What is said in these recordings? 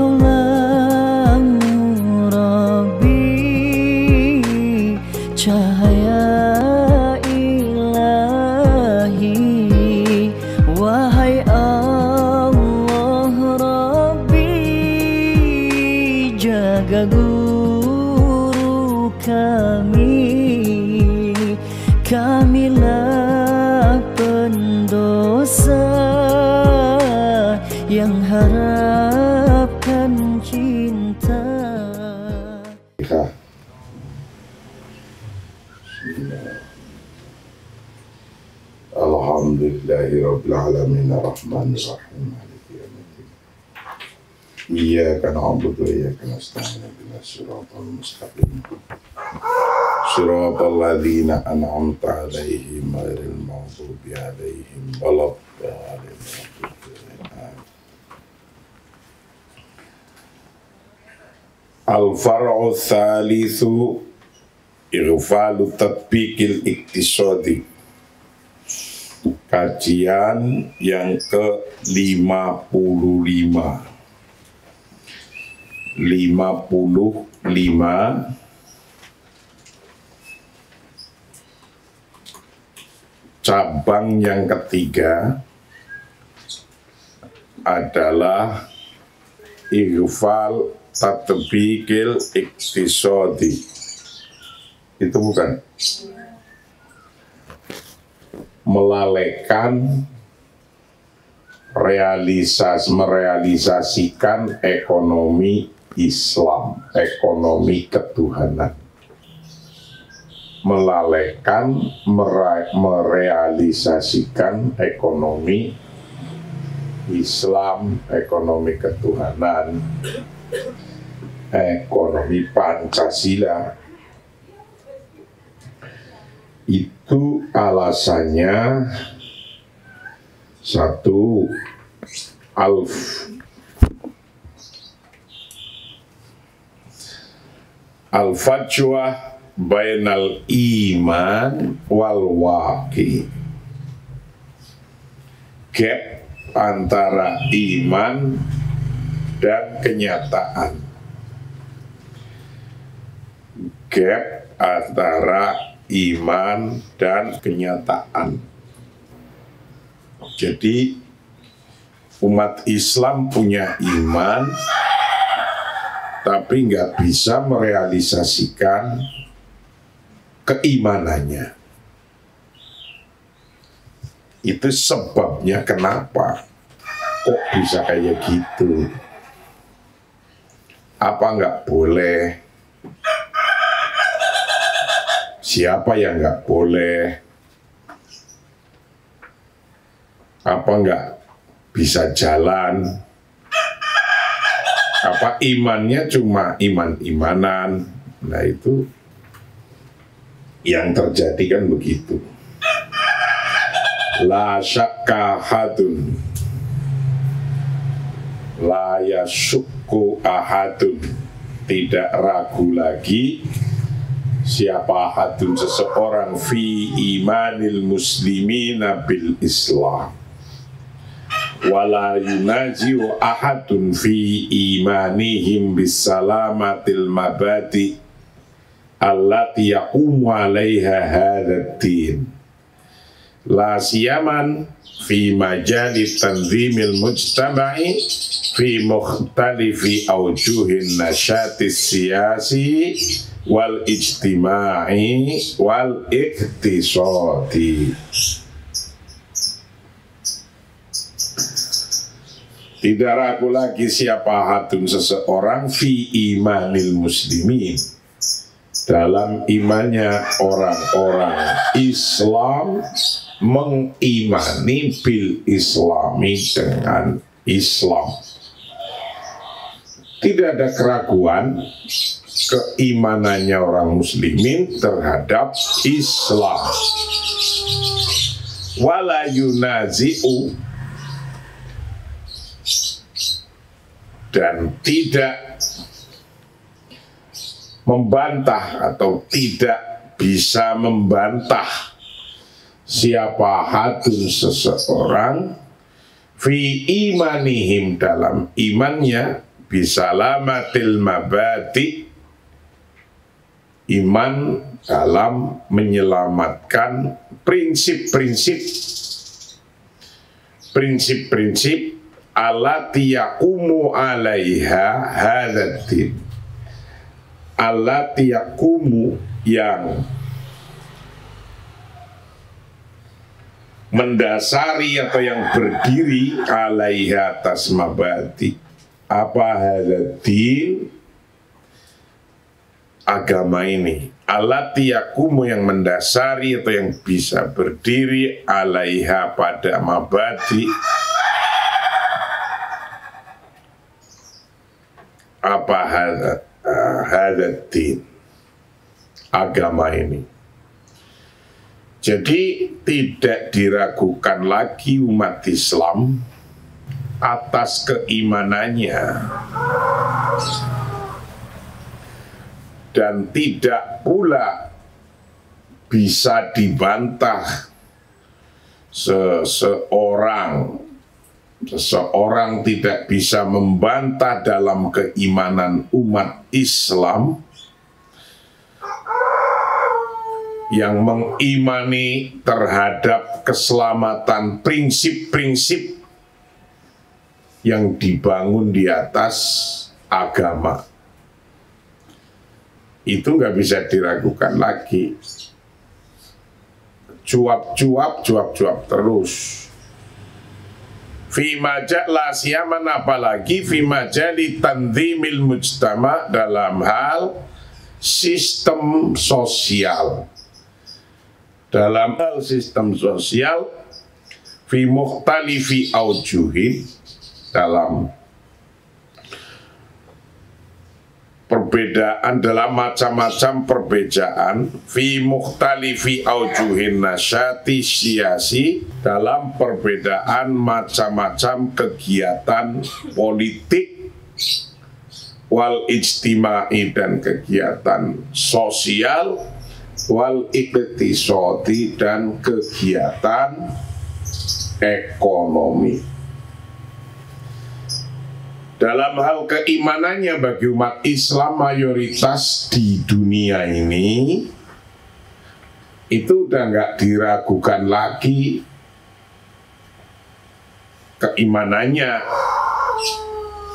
Engkaulah Rabbi, cahaya ilahi. Wahai Allah Rabbi, jaga guru kamilah pendosa yang harapkan cinta. Alhamdulillahirabbil alamin arrahmanir rahim maliki yaumiddin. Iyyaka na'budu wa iyyaka nasta'in ihdinas siratal mustaqim. Siratal ladzina an'amta 'alaihim ghairil maghdubi 'alaihim waladdallin. Al-far'u tsalitsu ighfalu tatbiqil iktisadi. Kajian yang ke-55. 55 cabang yang ketiga adalah ighfal tatbiqil iktisadi. Itu bukan melalaikan merealisasikan ekonomi Islam, ekonomi ketuhanan. Melalaikan merealisasikan ekonomi Islam, ekonomi ketuhanan, ekonomi Pancasila. Itu alasannya satu, al-fajwah bainal iman wal waqi, gap antara iman dan kenyataan, gap antara iman dan kenyataan. Jadi umat Islam punya iman tapi nggak bisa merealisasikan keimanannya. Itu sebabnya kenapa kok bisa kayak gitu. Apa nggak boleh? Siapa yang nggak boleh? Apa nggak bisa jalan? Apa imannya cuma iman-imanan? Nah itu yang terjadi kan begitu. La syakka hadun, la yasukku ahadun, tidak ragu lagi siapa hadun seseorang fi imanil muslimina bil Islam, wala yunajiu ahadun fi imanihim bis salamatil mabadi allati yaqumu alaiha hadzal din, la siyaman fi majali tanzimil mujtama'i fi mukhtalifi awjuhin nasyatis siyasi wal ijtima'i wal iktisadi. Tidak ragu lagi siapa hadun seseorang fi imanil muslimin, dalam imannya orang-orang Islam, mengimani bil Islami, dengan Islam. Tidak ada keraguan keimanannya orang muslimin terhadap Islam. Wala yunazi'u, dan tidak membantah atau tidak bisa membantah siapa hadun seseorang fi imanihim, dalam imannya bisalamatil mabadi, iman dalam menyelamatkan prinsip-prinsip allati yaqumu alaiha hadzal, allati yaqumu yang mendasari atau yang berdiri alaiha atas mabadi, apa hadzal, agama ini, allati yaqumu yang mendasari atau yang bisa berdiri alaiha pada mabadi, apa hadzal, agama ini. Jadi tidak diragukan lagi umat Islam atas keimanannya, dan tidak pula bisa dibantah seseorang tidak bisa membantah dalam keimanan umat Islam yang mengimani terhadap keselamatan prinsip-prinsip yang dibangun di atas agama. Itu nggak bisa diragukan lagi. Cuap-cuap terus. Fi majal siaman, apalagi fi majali tanzimil mujtama, dalam hal sistem sosial. Dalam hal sistem sosial, fi mukhtalifi aujuhi, dalam perbedaan, dalam macam-macam perbedaan, fi mukhtalifi aujuhin nasyati siyasi, dalam perbedaan macam-macam kegiatan politik, wal ijtimai, dan kegiatan sosial, wal iktisadi, dan kegiatan ekonomi. Dalam hal keimanannya bagi umat Islam mayoritas di dunia ini, itu udah nggak diragukan lagi keimanannya.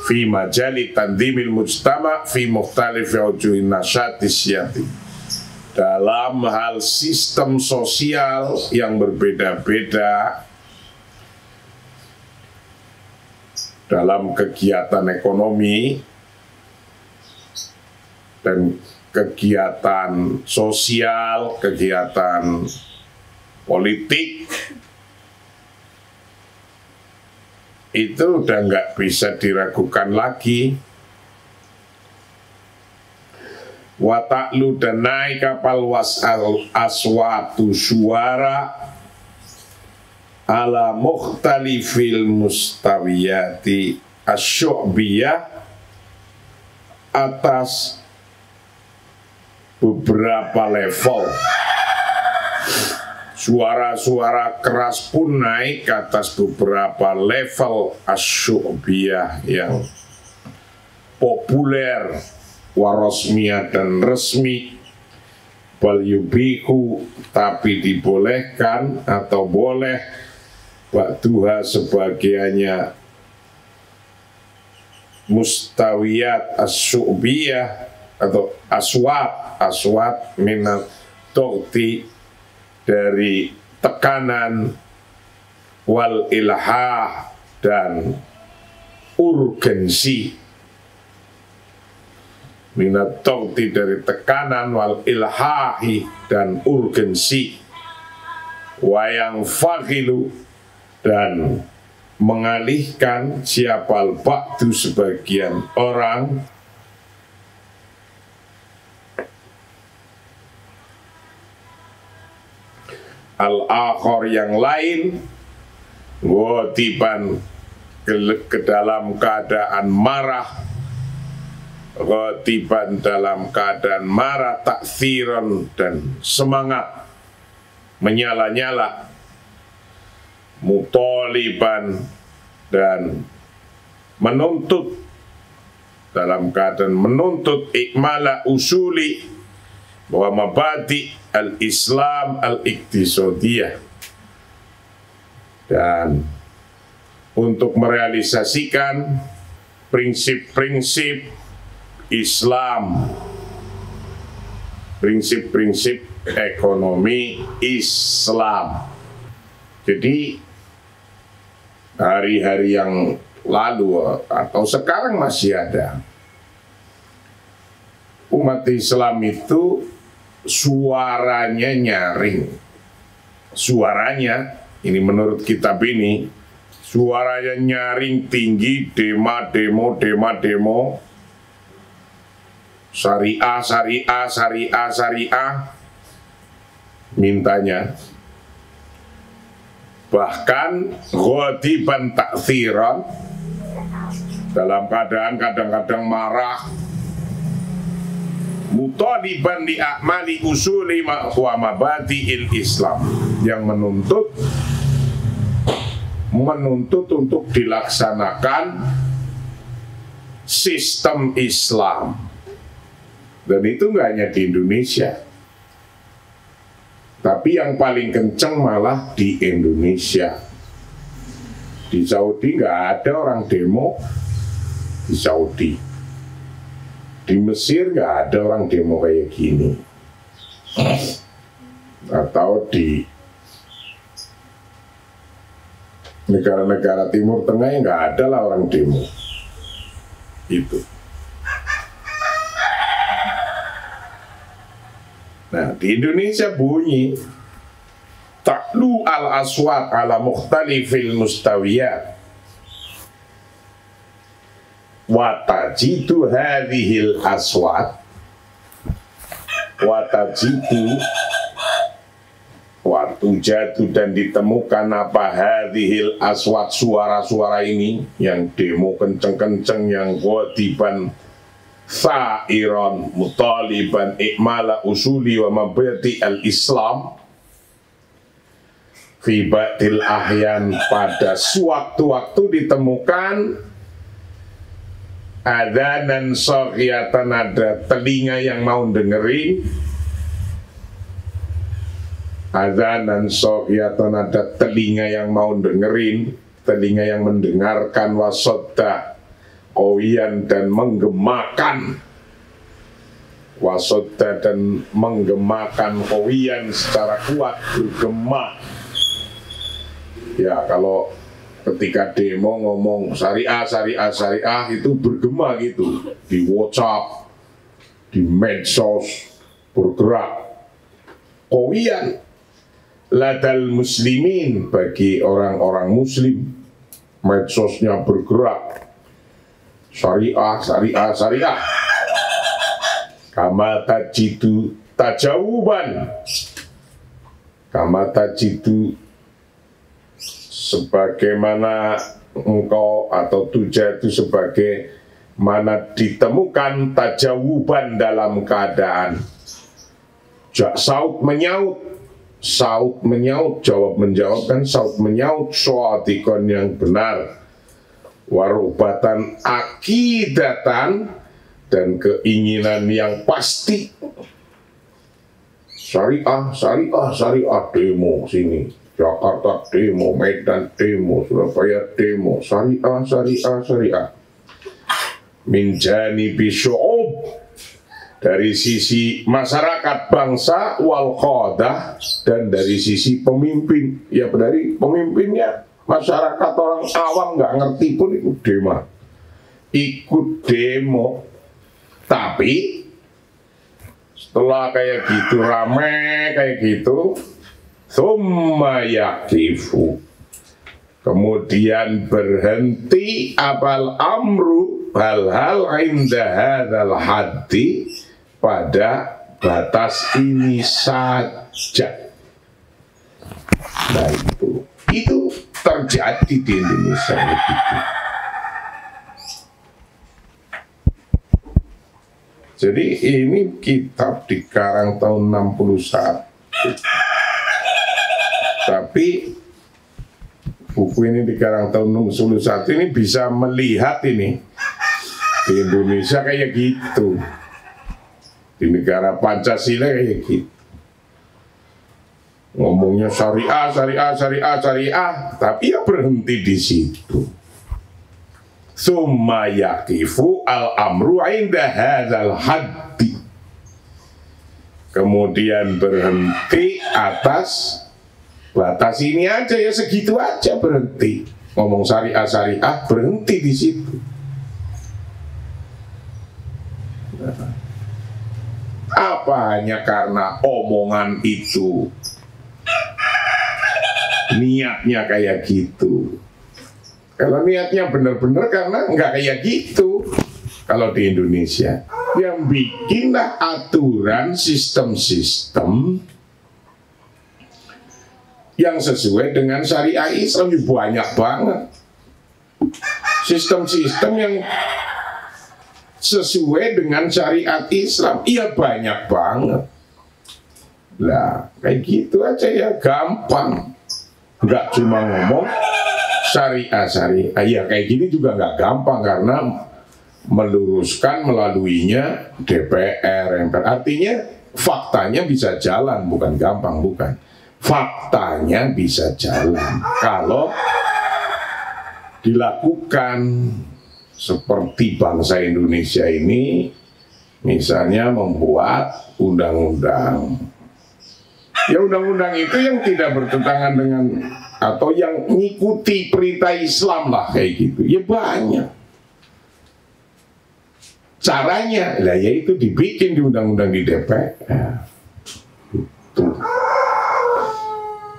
Fi majali tanzimil mujtama fi mukhtalifi aujuhin nasyati siyati, dalam hal sistem sosial yang berbeda-beda, dalam kegiatan ekonomi dan kegiatan sosial, kegiatan politik, itu udah nggak bisa diragukan lagi. Wa ta'lu, dan naik kapal was'al aswatu suara ala mukhtalifil mustawiyati asyu'biyah, atas beberapa level. Suara-suara keras pun naik ke atas beberapa level asyu'biyah yang populer, warosmiyah dan resmi, bal yubihu, tapi dibolehkan atau boleh, ba'duha sebagiannya, mustawiyat asyu'biyah atau aswat minat tokti, dari tekanan, wal ilhah, dan urgensi. Minat tokti, dari tekanan, wal ilhahi, dan urgensi, wayang fakilu, dan mengalihkan siapal ba'du sebagian orang, al-akhor yang lain, ghadiban, ke dalam keadaan marah, ghadiban, dalam keadaan marah, taksiran, dan semangat, menyala-nyala, mutoliban, dan menuntut dalam keadaan menuntut ikmala usuli bahwa mabadi al-Islam al-Iqtisadiyah, dan untuk merealisasikan prinsip-prinsip Islam, prinsip-prinsip ekonomi Islam. Jadi hari-hari yang lalu atau sekarang masih ada umat Islam itu suaranya nyaring. Suaranya, ini menurut kitab ini, suaranya nyaring tinggi, demo, syariah, mintanya. Bahkan ghadiban ta'thiran, dalam keadaan kadang-kadang marah, mutaliban li a'mali usuli wa mabadi'il Islam, yang menuntut untuk dilaksanakan sistem Islam. Dan itu nggak hanya di Indonesia, tapi yang paling kenceng malah di Indonesia. Di Saudi nggak ada orang demo di Saudi. Di Mesir nggak ada orang demo kayak gini. Atau di negara-negara Timur Tengah nggak ada lah orang demo. Itu. Nah, di Indonesia bunyi ta'lu al-aswat ala mukhtalifil mustawiyat wa tajidu hadhil aswat wa tajidu waktu jatuh dan ditemukan apa hadhil aswat, suara-suara ini yang demo kenceng-kenceng, yang ghadiban sa'iran mutaliban ikmala usuli wa mabadi al-Islam fi ba'dil ahyan, pada sewaktu-waktu ditemukan adzanan saghiyatan, ada telinga yang mau dengerin, adzanan saghiyatan, ada telinga yang mau dengerin, telinga yang mendengarkan, wasodda qawiyan, dan menggemakan, wasodda dan menggemakan, qawiyan secara kuat, bergema. Ya, kalau ketika demo ngomong syariah itu bergema gitu, di WhatsApp, di medsos, bergerak. Qawiyan ladal muslimin, bagi orang-orang muslim medsosnya bergerak, syariah. Kama tajidu tajawuban, kama tajidu sebagaimana engkau, atau tuja itu sebagai mana ditemukan, tajawuban dalam keadaan saut menyaut, jawab menjawab, kan saut menyaut, soatikon yang benar, warubatan akidatan, dan keinginan yang pasti. Syariah demo sini, Jakarta demo, Medan demo, Surabaya demo, syariah. Min janibi syu'ub, dari sisi masyarakat bangsa, wal qadah, dan dari sisi pemimpin. Ya, dari pemimpinnya, masyarakat orang awam nggak ngerti pun ikut demo. Tapi setelah kayak gitu, rame kayak gitu, thumma yaqifu, kemudian berhenti apal amru, hal-hal inda hadzal haddi, pada batas ini saja. Nah, itu terjadi di Indonesia begitu. Jadi ini kitab dikarang tahun 61. Tapi buku ini dikarang tahun 61 ini bisa melihat ini Di Indonesia kayak gitu, di negara Pancasila kayak gitu. Ngomongnya syariah, syariah, syariah, syariah, tapi ya berhenti di situ. Summa yaqifu al-amru inda hadzal haddi. Kemudian berhenti atas batas ini aja, ya segitu aja berhenti. Ngomong syariah-syariah berhenti di situ. Apa hanya karena omongan itu niatnya kayak gitu? Kalau niatnya benar-benar karena nggak kayak gitu. Kalau di Indonesia, yang bikinlah aturan sistem-sistem yang sesuai dengan syariah Islam, banyak banget. Sistem-sistem yang sesuai dengan syariat Islam, iya banyak banget. Lah, kayak gitu aja ya, gampang. Nggak cuma ngomong syariah, ya kayak gini juga nggak gampang karena meluruskan melaluinya DPR, MPR. Artinya faktanya bisa jalan, bukan gampang, bukan. Faktanya bisa jalan kalau dilakukan seperti bangsa Indonesia ini, misalnya membuat undang-undang. Ya undang-undang itu yang tidak bertentangan dengan atau yang ngikuti perintah Islam lah kayak gitu. Ya banyak. Caranya lah yaitu dibikin di undang-undang di DPR. Gitu.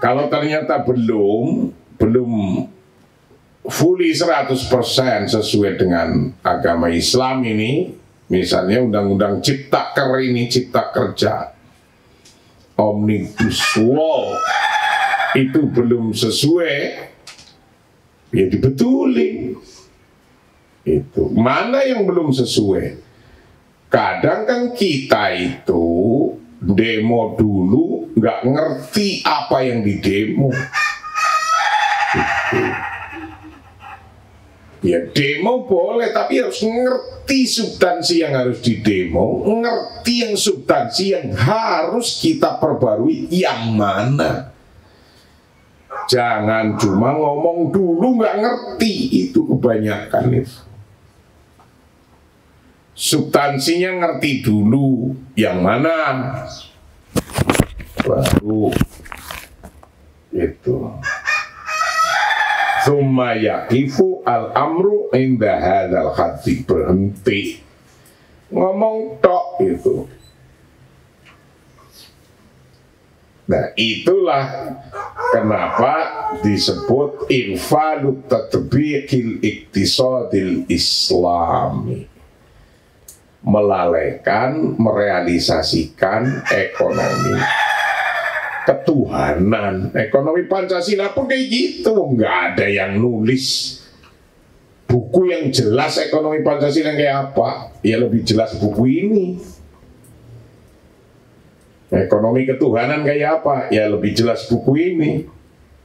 Kalau ternyata belum fully 100% sesuai dengan agama Islam ini, misalnya undang-undang Ciptaker ini, Cipta Kerja, Omnibus Law itu belum sesuai, ya dibetulin. Itu mana yang belum sesuai? Kadang kan kita itu demo dulu nggak ngerti apa yang didemo. Gitu. Ya demo boleh, tapi harus ngerti substansi yang harus didemo, ngerti yang substansi yang harus kita perbarui yang mana. Jangan cuma ngomong dulu nggak ngerti, itu kebanyakan itu. Substansinya ngerti dulu yang mana, baru itu. Tsumma yaqifu al-amru inda hadzal haddi, berhenti ngomong tok itu. Nah itulah kenapa disebut infalut tatbiqil iktisadil islami, melalaikan, merealisasikan ekonomi ketuhanan. Ekonomi Pancasila pun kayak gitu, nggak ada yang nulis buku yang jelas ekonomi Pancasila kayak apa. Ya lebih jelas buku ini. Ekonomi ketuhanan kayak apa? Ya lebih jelas buku ini.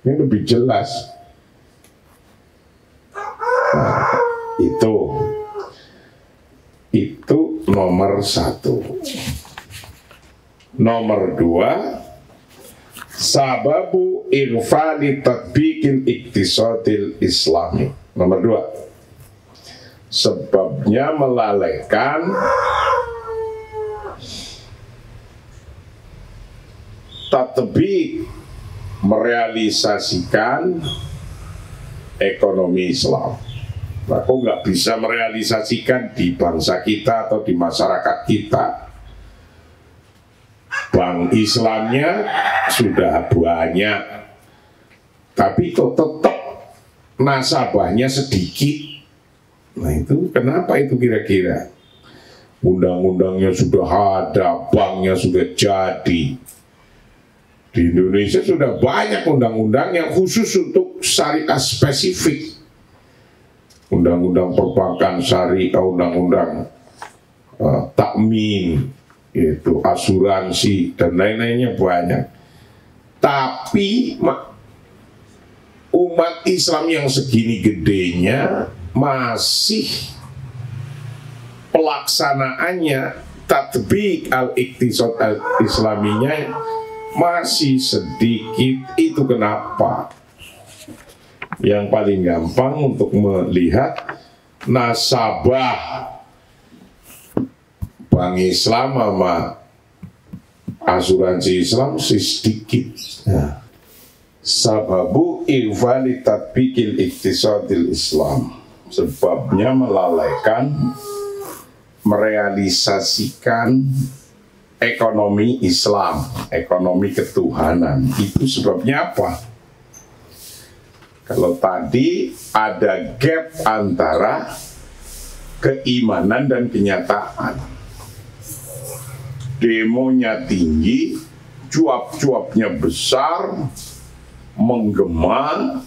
Ini lebih jelas. Nah, itu nomor 1. Nomor 2, sababu irfali tatbiqil iktisadil islami. Nomor 2, sebabnya melalaikan tatbiq, merealisasikan ekonomi Islam. Aku nggak bisa merealisasikan di bangsa kita atau di masyarakat kita. Bank Islamnya sudah banyak, tapi kok tetap nasabahnya sedikit. Nah itu kenapa itu kira-kira? Undang-undangnya sudah ada, banknya sudah jadi. Di Indonesia sudah banyak undang-undang yang khusus untuk syariah spesifik. Undang-undang perbankan syariah, undang-undang takmin, itu asuransi dan lain-lainnya banyak. Tapi umat Islam yang segini gedenya masih pelaksanaannya, tatbik al-iktisad al-islaminya masih sedikit. Itu kenapa? Yang paling gampang untuk melihat nasabah bank Islam sama asuransi Islam sedikit. Nah, sababu ihwali tatbikil iktisadil Islam, sebabnya melalaikan merealisasikan ekonomi Islam, ekonomi ketuhanan. Itu sebabnya apa? Kalau tadi ada gap antara keimanan dan kenyataan. Demonya tinggi, cuap-cuapnya besar, menggema,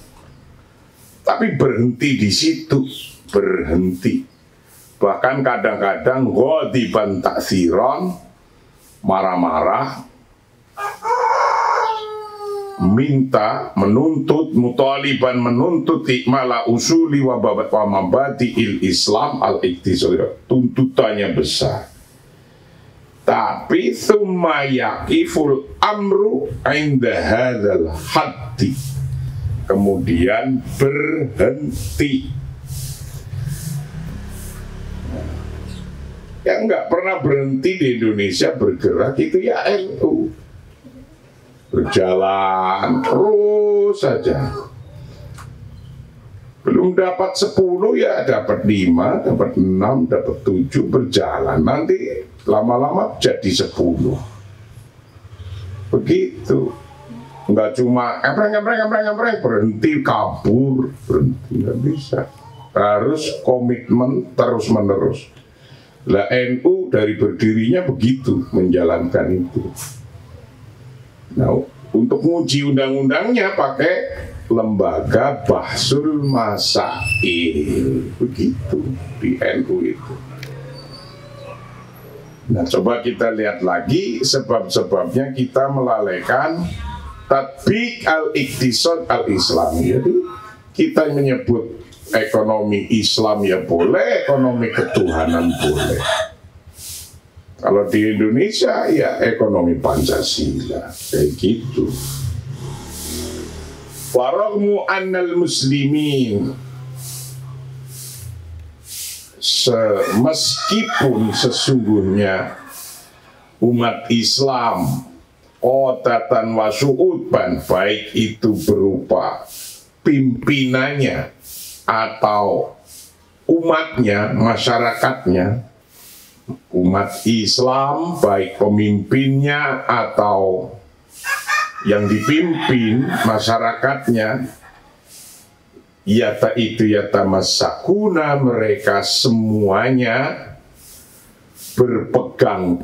tapi berhenti di situ, berhenti. Bahkan kadang-kadang ghadiban ta'siran, marah-marah, minta, menuntut, mutaliban menuntut ikmala usuli wa mabadi'il Islam al-iktisad, tuntutannya besar. Tapi thumma yaqiful amru inda hadzal haddi, kemudian berhenti. Yang nggak pernah berhenti di Indonesia bergerak itu ya NU, berjalan terus saja. Belum dapat 10 ya dapat 5, dapat 6, dapat 7, berjalan. Nanti lama-lama jadi 10. Begitu. Enggak cuma empreng, berhenti, kabur, berhenti, nggak bisa. Harus komitmen terus-menerus. Lah NU dari berdirinya begitu menjalankan itu. Nah, untuk menguji undang-undangnya pakai lembaga Bahsul Masail, begitu di NU itu. Nah, coba kita lihat lagi sebab-sebabnya kita melalaikan tatbik al-iktisad al-Islam. Jadi kita menyebut ekonomi Islam ya boleh, ekonomi ketuhanan boleh. Kalau di Indonesia ya ekonomi Pancasila, kayak gitu. Warahmu annal muslimin, meskipun sesungguhnya umat Islam qotatan wa su'udban, baik itu berupa pimpinannya atau umatnya, masyarakatnya, umat Islam baik pemimpinnya atau yang dipimpin masyarakatnya, yatamasakuna, mereka semuanya berpegang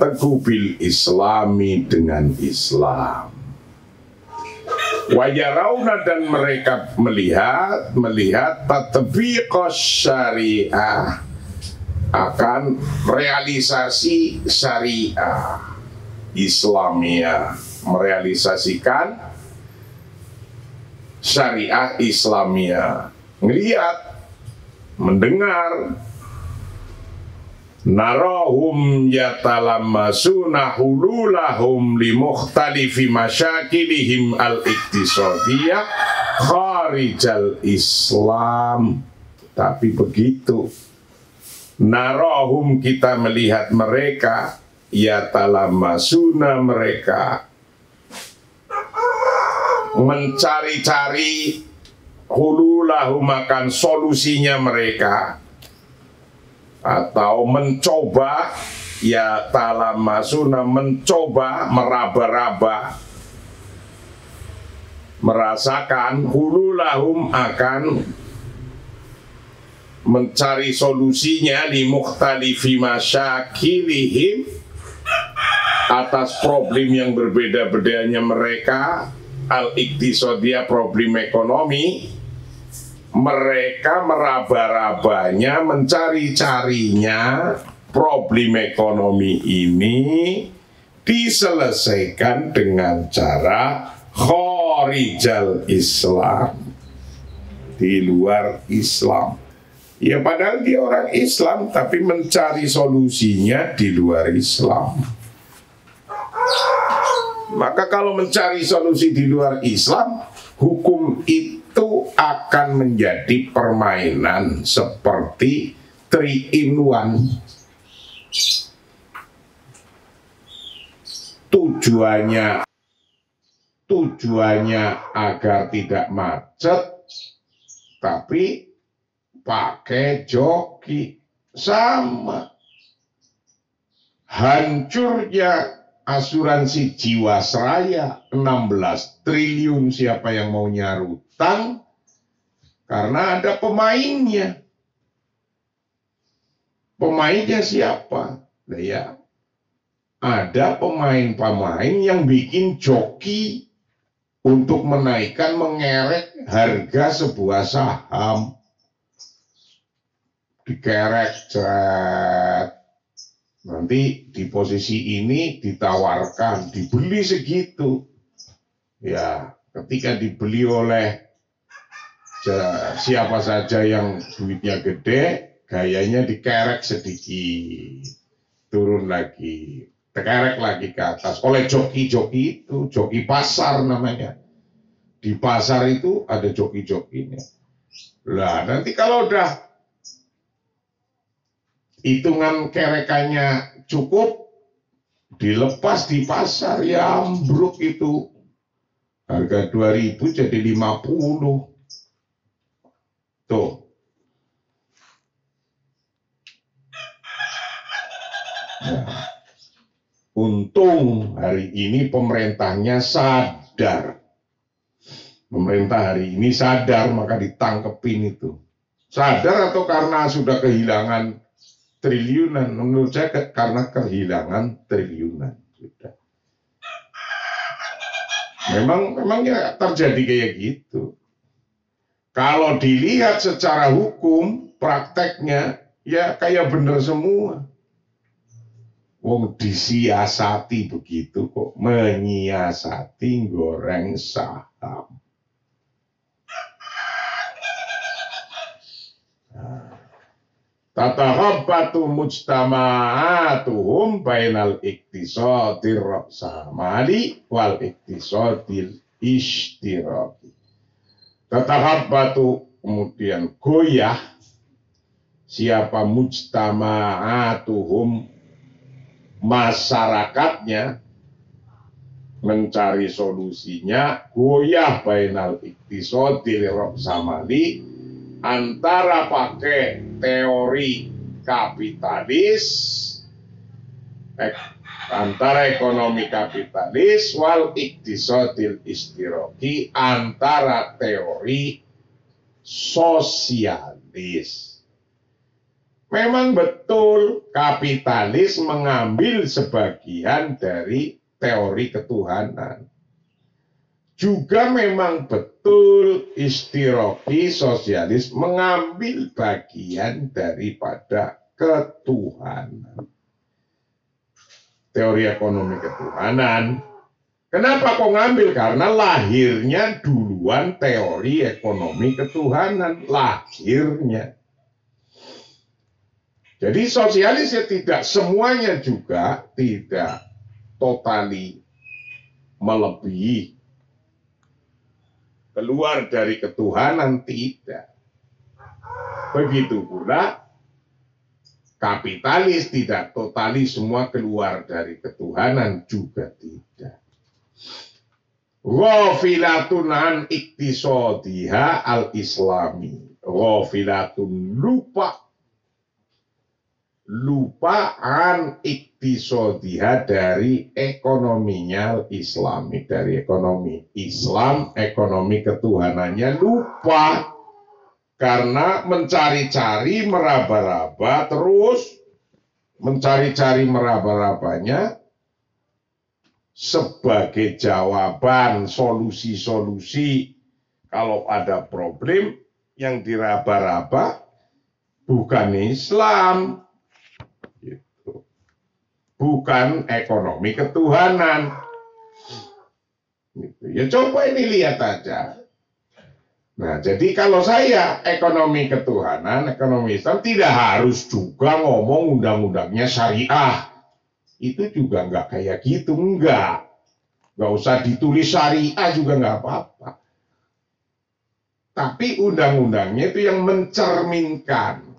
teguh bil islami, dengan Islam. Wajarauna, dan mereka melihat tatbiqas syariah, akan realisasi syariah Islamiyah, merealisasikan syariah Islamiyah, ngelihat, mendengar. Narahum yatalammasuna hululahum li mukhtalifi masyakilihim al-iktisadiyah kharijal Islam. Tapi begitu, narahum, kita melihat mereka, yatalammasuna, mereka mencari-cari, hululahum, akan solusinya mereka, atau mencoba, ya talamasuna, mencoba, meraba-raba, merasakan, hululahum, akan mencari solusinya, li mukhtalifi masyakilihim, atas problem yang berbeda-bedanya mereka, al-iktisadiyah, problem ekonomi. Mereka meraba-rabanya, mencari-carinya problem ekonomi ini diselesaikan dengan cara kharijal Islam, di luar Islam. Ya padahal dia orang Islam, tapi mencari solusinya di luar Islam. Maka kalau mencari solusi di luar Islam, hukum itu akan menjadi permainan seperti 3-in-1. Tujuannya agar tidak macet, tapi pakai joki. Sama hancurnya asuransi Jiwasraya 16 triliun, siapa yang mau nyarutang? Karena ada pemainnya. Pemainnya siapa? Nah, ya, ada pemain-pemain yang bikin joki untuk menaikkan, mengerek harga sebuah saham. Dikerek, cet. Nanti di posisi ini ditawarkan, dibeli segitu. Ya, ketika dibeli oleh siapa saja yang duitnya gede, gayanya dikerek sedikit, turun lagi, dikerek lagi ke atas oleh joki-joki itu, joki pasar namanya. Di pasar itu ada joki-jokinya. Lah, nanti kalau udah hitungan kerekannya cukup, dilepas di pasar, ya ambruk itu. Harga 2.000 jadi 50. Tuh. Nah, untung hari ini pemerintahnya sadar. Pemerintah hari ini sadar, maka ditangkepin itu. Sadar atau karena sudah kehilangan triliunan? Menurut saya karena kehilangan triliunan. Sudah. Memangnya terjadi kayak gitu. Kalau dilihat secara hukum, prakteknya ya kayak bener semua. Wong disiasati begitu kok, menyiasati goreng saham. Tataghabbatu mujtama'atuhum bainal iktisadir samali wal iktisadil ishtiraki. Tataghabbatu, kemudian goyah siapa mujtama'atuhum, masyarakatnya, mencari solusinya, goyah bainal iktisadil samali, antara pakai teori kapitalis, antara ekonomi kapitalis, wal iktisadil istiraki, antara teori sosialis. Memang betul kapitalis mengambil sebagian dari teori ketuhanan. Juga memang betul istiraki sosialis mengambil bagian daripada ketuhanan. Teori ekonomi ketuhanan. Kenapa kok ngambil? Karena lahirnya duluan teori ekonomi ketuhanan. Lahirnya. Jadi sosialis ya tidak semuanya juga tidak totali melebihi, keluar dari ketuhanan, tidak. Begitu pula kapitalis tidak totali semua keluar dari ketuhanan, juga tidak. Ghafilatun an iktisadiha al-islami. Ghafilatun lupa an iktisadiha dari ekonominya Islami, dari ekonomi Islam, ekonomi ketuhanannya lupa karena mencari-cari meraba-raba, terus mencari-cari meraba-rabanya sebagai jawaban, solusi-solusi kalau ada problem yang diraba-raba bukan Islam. Bukan ekonomi ketuhanan. Ya coba ini lihat aja. Nah, jadi kalau saya ekonomi ketuhanan, ekonomi Islam tidak harus juga ngomong undang-undangnya syariah. Itu juga nggak kayak gitu, enggak. Nggak usah ditulis syariah juga nggak apa-apa. Tapi undang-undangnya itu yang mencerminkan.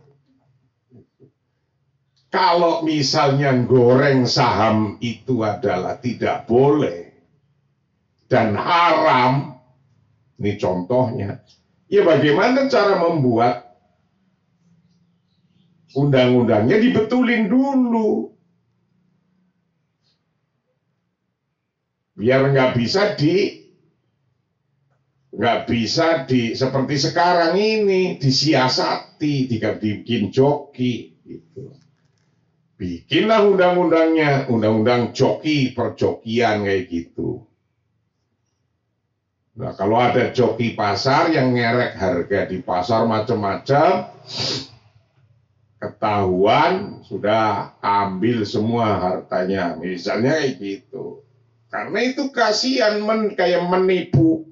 Kalau misalnya goreng saham itu adalah tidak boleh dan haram, ini contohnya, ya bagaimana cara membuat undang-undangnya dibetulin dulu. Biar nggak bisa seperti sekarang ini disiasati, dibikin joki gitu. Bikinlah undang-undangnya, undang-undang joki perjokian kayak gitu. Nah, kalau ada joki pasar yang ngerek harga di pasar macam-macam, ketahuan sudah ambil semua hartanya, misalnya kayak gitu. Karena itu kasihan kayak menipu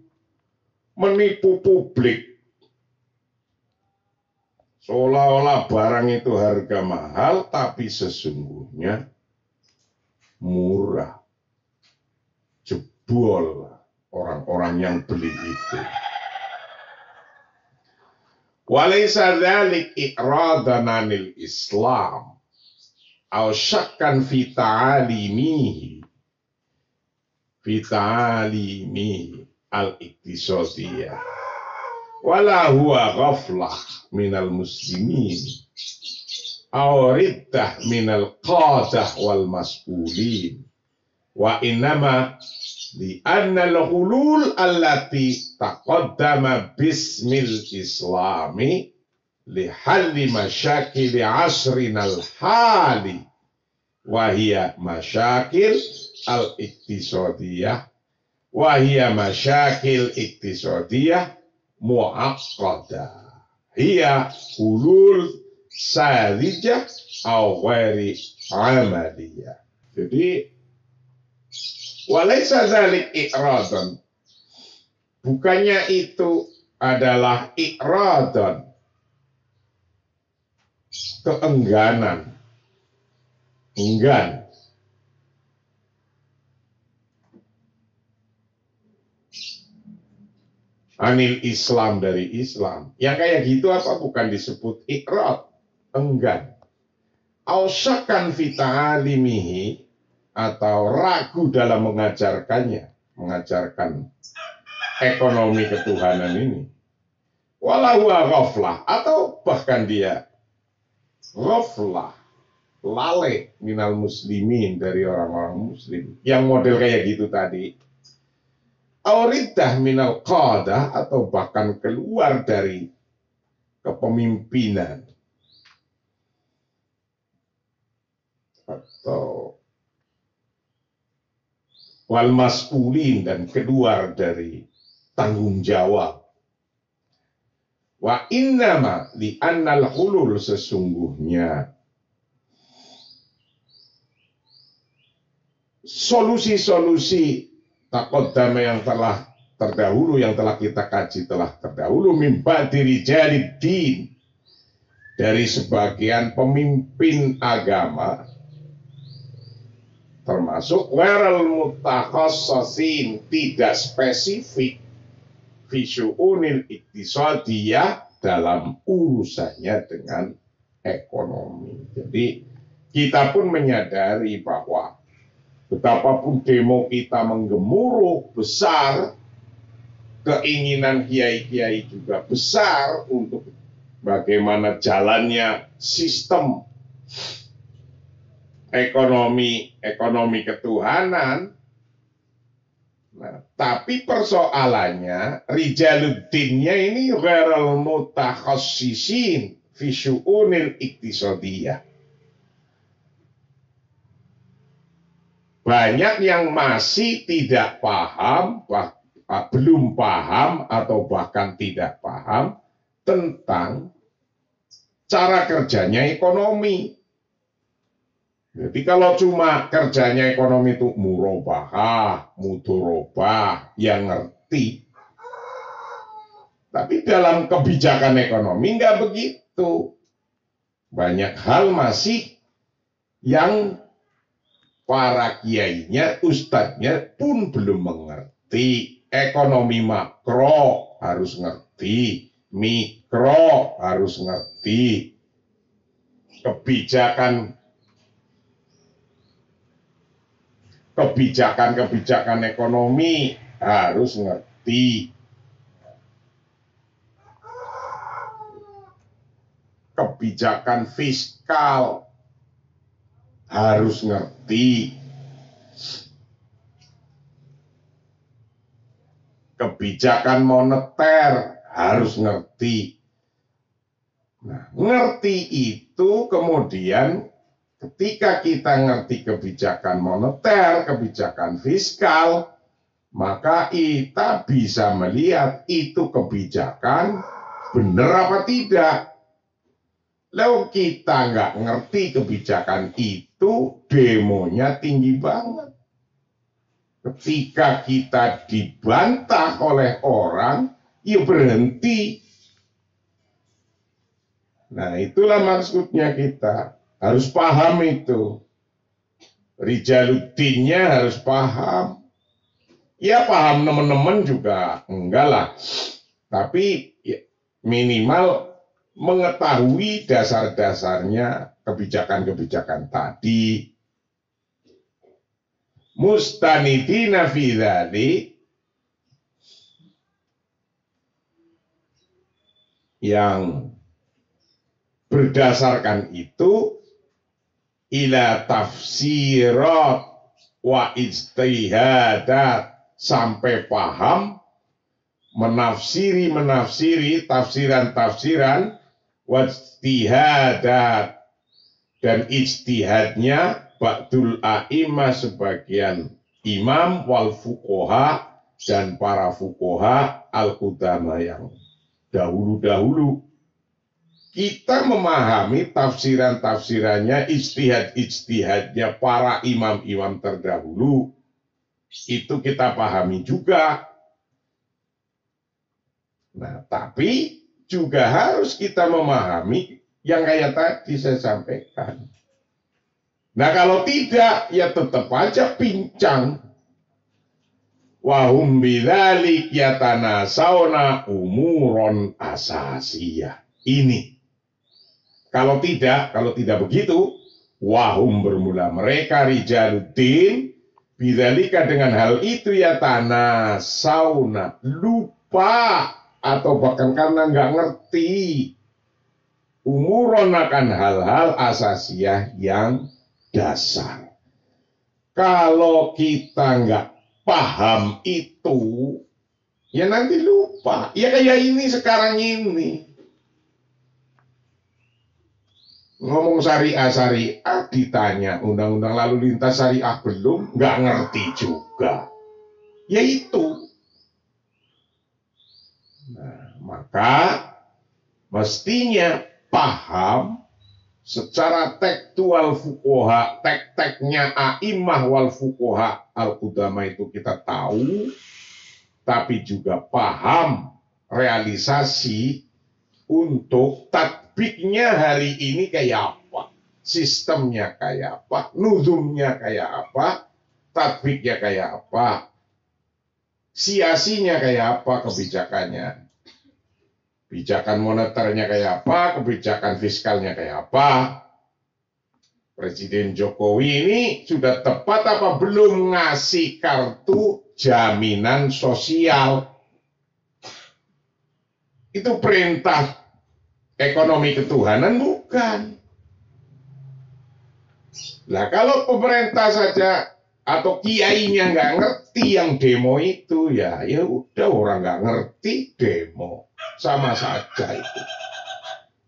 publik. Seolah-olah barang itu harga mahal, tapi sesungguhnya murah. Jebol orang-orang yang beli itu. Walaysa dzalik i'radan 'anil Islam aw syakkan fi ta'alimihi al-iqtisadiyah wala huwa ghaflah minal muslimin aw riddah minal qadah wal mas'ulin wa innama li'anna al-hulul allati taqaddama bismil islami lihalli masyakil asrina al-hali wa hiya masyakil al-iqtisadiyah wa hiya masyakil iqtisadiyah mu'aqqadah hiya hulul sadijah aw ghairi amaliyah. Jadi walaysa dzalik i'radan, bukannya itu adalah i'radan, keengganan, enggan. Anil Islam, dari Islam. Yang kayak gitu apa? Bukan disebut i'rad, enggan. Ausyakan fi ta'alimihi, atau ragu dalam mengajarkan ekonomi ketuhanan ini. Walau ghaflah, atau bahkan dia ghaflah, lalai minal muslimin, dari orang-orang muslim. Yang model kayak gitu tadi. Auridah minal qadah, atau bahkan keluar dari kepemimpinan. Atau wal mas'ulin, dan keluar dari tanggung jawab. Wa innama li'annal hulul, sesungguhnya solusi-solusi taqaddama yang telah terdahulu, yang telah kita kaji telah terdahulu, mimba diri jalidin, dari sebagian pemimpin agama, termasuk waral mutakhassisin, tidak spesifik, fi syu'unil iqtisadiyah, dalam urusannya dengan ekonomi. Jadi kita pun menyadari bahwa betapapun demo kita menggemuruh besar, keinginan kiai-kiai juga besar untuk bagaimana jalannya sistem ekonomi ketuhanan. Nah, tapi persoalannya rijaluddinnya ini ghairul mutakhassisin fi syu'unil iqtisadiyah. Banyak yang masih tidak paham, belum paham, atau bahkan tidak paham tentang cara kerjanya ekonomi. Jadi kalau cuma kerjanya ekonomi itu murobahah, mudorobah, yang ngerti. Tapi dalam kebijakan ekonomi nggak begitu. Banyak hal masih yang para kiainya, ustadznya pun belum mengerti. Ekonomi makro harus ngerti, mikro harus ngerti, kebijakan ekonomi harus ngerti, kebijakan fiskal harus ngerti, kebijakan moneter harus ngerti. Nah, ngerti itu kemudian ketika kita ngerti kebijakan moneter, kebijakan fiskal, maka kita bisa melihat itu kebijakan benar apa tidak. Lalu kita nggak ngerti kebijakan itu, demonya tinggi banget. Ketika kita dibantah oleh orang, ya berhenti. Nah, itulah maksudnya kita harus paham itu. Rijaluddinnya harus paham. Ya paham teman-teman juga enggak lah. Tapi ya, minimal mengetahui dasar-dasarnya kebijakan-kebijakan tadi. Mustanidina fi dzalik, yang berdasarkan itu ila tafsirat wa ijtihadat, sampai paham, menafsiri tafsiran wa ijtihadat, dan ijtihadnya ba'dul a'imah, sebagian imam, wal fuqaha, dan para fuqaha al-qudama yang dahulu-dahulu. Kita memahami tafsirannya, ijtihadnya para imam-imam terdahulu, itu kita pahami juga. Nah, tapi juga harus kita memahami yang kayak tadi saya sampaikan. Nah, kalau tidak, ya tetap aja pincang. Wahum bidzalik yatanasawna umuron asasiyah. Ini. Kalau tidak begitu, wahum bermula mereka rijaluddin bidzalika, dengan hal itu yatanasawna, lupa atau bahkan karena nggak ngerti, umuron akan hal-hal asasiyah yang dasar. Kalau kita nggak paham itu, ya nanti lupa. Ya kayak ini sekarang ini. Ngomong syariah ditanya undang-undang lalu lintas syariah belum, nggak ngerti juga. Ya itu. Nah, maka mestinya paham secara tekstual fuqaha, tek-teknya a'imah wal fuqaha al-qudama itu kita tahu, tapi juga paham realisasi untuk tatbiknya hari ini kayak apa, sistemnya kayak apa, nuzumnya kayak apa, tatbiknya kayak apa, siasinya kayak apa, kebijakannya. Kebijakan moneternya kayak apa, kebijakan fiskalnya kayak apa. Presiden Jokowi ini sudah tepat apa belum ngasih kartu jaminan sosial? Itu perintah ekonomi ketuhanan bukan? Nah, kalau pemerintah saja atau kiainya nggak ngerti yang demo itu, ya udah, orang nggak ngerti demo. Sama saja itu.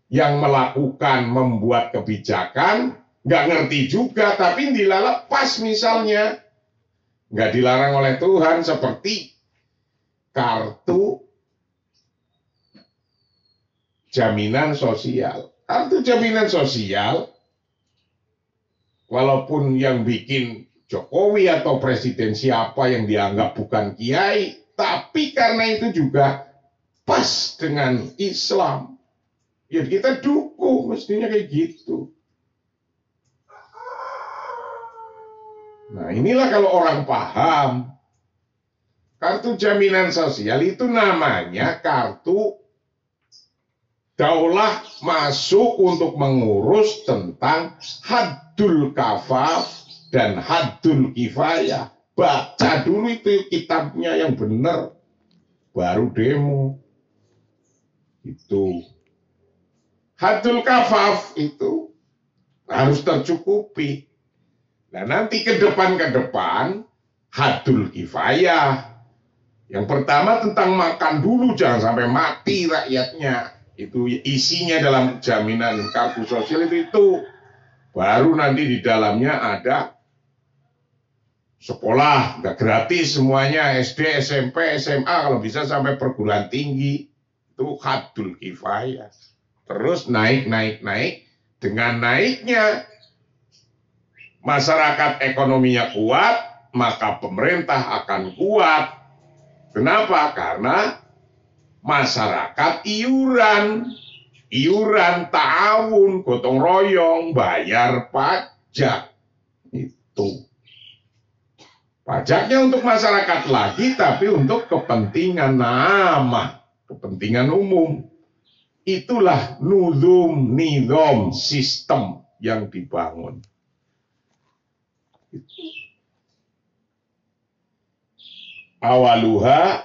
Yang melakukan, membuat kebijakan, nggak ngerti juga, tapi dilepas misalnya. Nggak dilarang oleh Tuhan, seperti kartu jaminan sosial. Kartu jaminan sosial, walaupun yang bikin Jokowi atau presiden siapa yang dianggap bukan kiai, tapi karena itu juga pas dengan Islam, ya kita dukung, mestinya kayak gitu. Nah, inilah kalau orang paham. Kartu jaminan sosial itu namanya kartu daulah masuk untuk mengurus tentang haddul kafaf dan haddul kifayah. Baca dulu itu kitabnya yang benar, baru demo. Itu haddul kafaf itu harus tercukupi. Nah, nanti ke depan haddul kifayah. Yang pertama tentang makan dulu, jangan sampai mati rakyatnya. Itu isinya dalam jaminan kartu sosial itu. Baru nanti di dalamnya ada sekolah, nggak gratis semuanya, SD, SMP, SMA, kalau bisa sampai perguruan tinggi. Itu haddul kifayah. Terus naik. Dengan naiknya masyarakat ekonominya kuat, maka pemerintah akan kuat. Kenapa? Karena masyarakat iuran ta'awun, gotong royong, bayar pajak. Itu. Pajaknya untuk masyarakat lagi, tapi untuk kepentingan nama, kepentingan umum. Itulah nizam, sistem yang dibangun. Awaluha